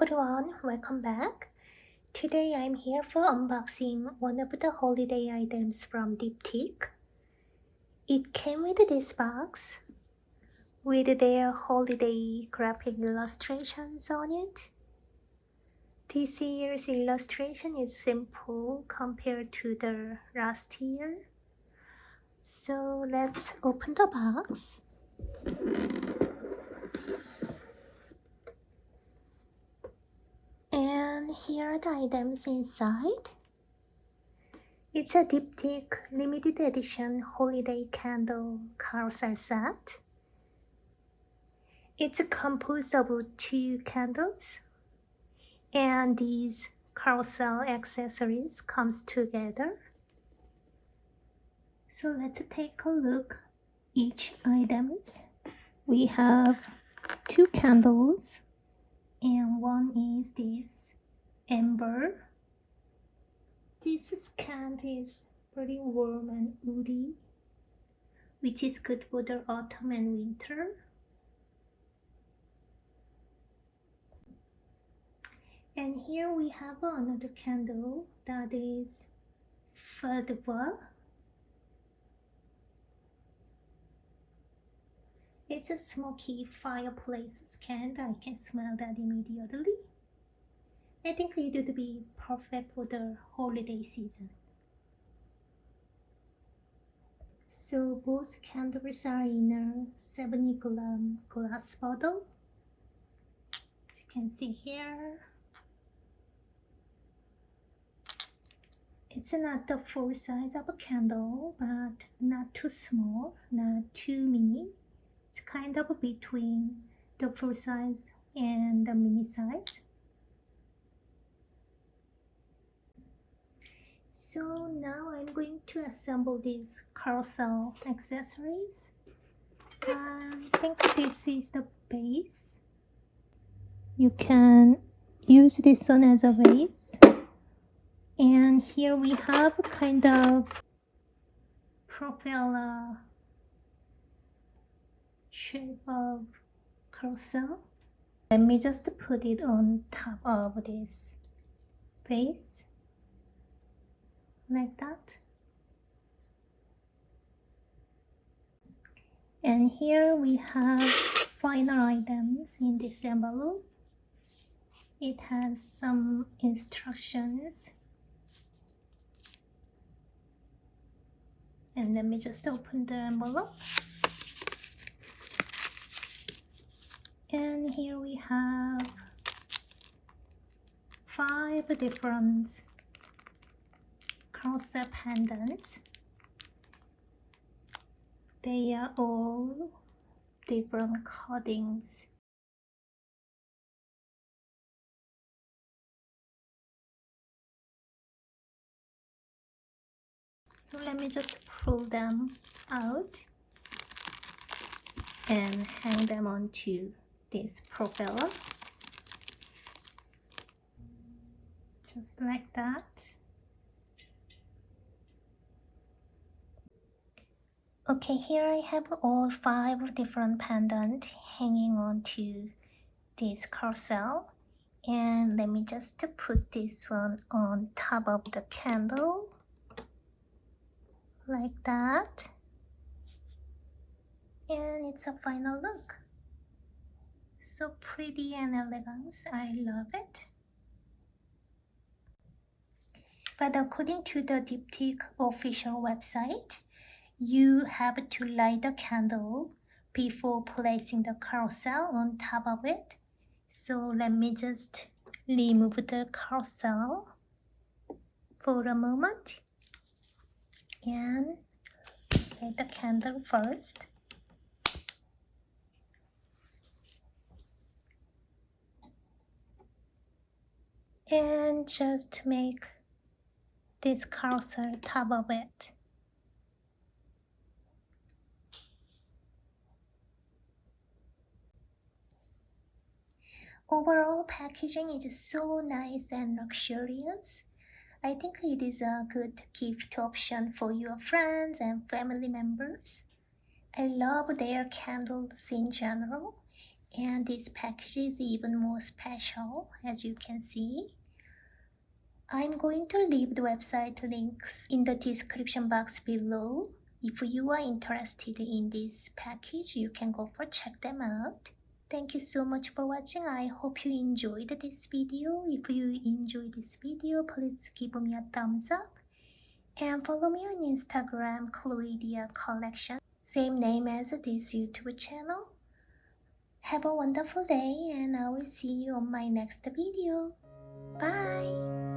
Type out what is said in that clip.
everyone, welcome back. Today I'm here for unboxing one of the holiday items from Diptyque. It came with this box with their holiday graphic illustrations on it. This year's illustration is simple compared to the last year. So let's open the box. And here are the items inside. It's a Diptyque limited edition holiday candle carousel set. It's composed of 2 candles, and these carousel accessories comes together. So let's take a look each items. We have 2 candles, and one is this amber. This scent is pretty warm and woody, which is good for the autumn and winter. And here we have another candle that is Feu de Bois. It's a smoky fireplace scent. I can smell that immediately. I think it would be perfect for the holiday season. So both candles are in a 70-gram glass bottle. As you can see here. It's not the full size of a candle, but not too small, not too mini. It's kind of between the full size and the mini size. So now I'm going to assemble these carousel accessories. I think this is the base. You can use this one as a base. And here we have a kind of propeller shape of carousel. Let me just put it on top of this base, like that. And here we have final items in this envelope. It has some instructions. And let me just open the envelope. And here we have 5 different carousel pendants. They are all different coatings. So let me just pull them out and hang them onto this propeller. Just like that. Okay, here I have all 5 different pendants hanging onto this carousel. And let me just put this one on top of the candle. Like that. And it's a final look. So pretty and elegant. I love it. But according to the Diptyque official website, you have to light the candle before placing the carousel on top of it. So let me just remove the carousel for a moment and light the candle first. And just make this carousel top of it. Overall packaging is so nice and luxurious. I think it is a good gift option for your friends and family members. I love their candles in general, And this package is even more special, as you can see. I'm going to leave the website links in the description box below. If you are interested in this package, you can go for check them out. Thank you so much for watching. I hope you enjoyed this video. If you enjoyed this video, please give me a thumbs up. And follow me on Instagram, Chloedia Collection, same name as this YouTube channel. Have a wonderful day and I will see you on my next video. Bye!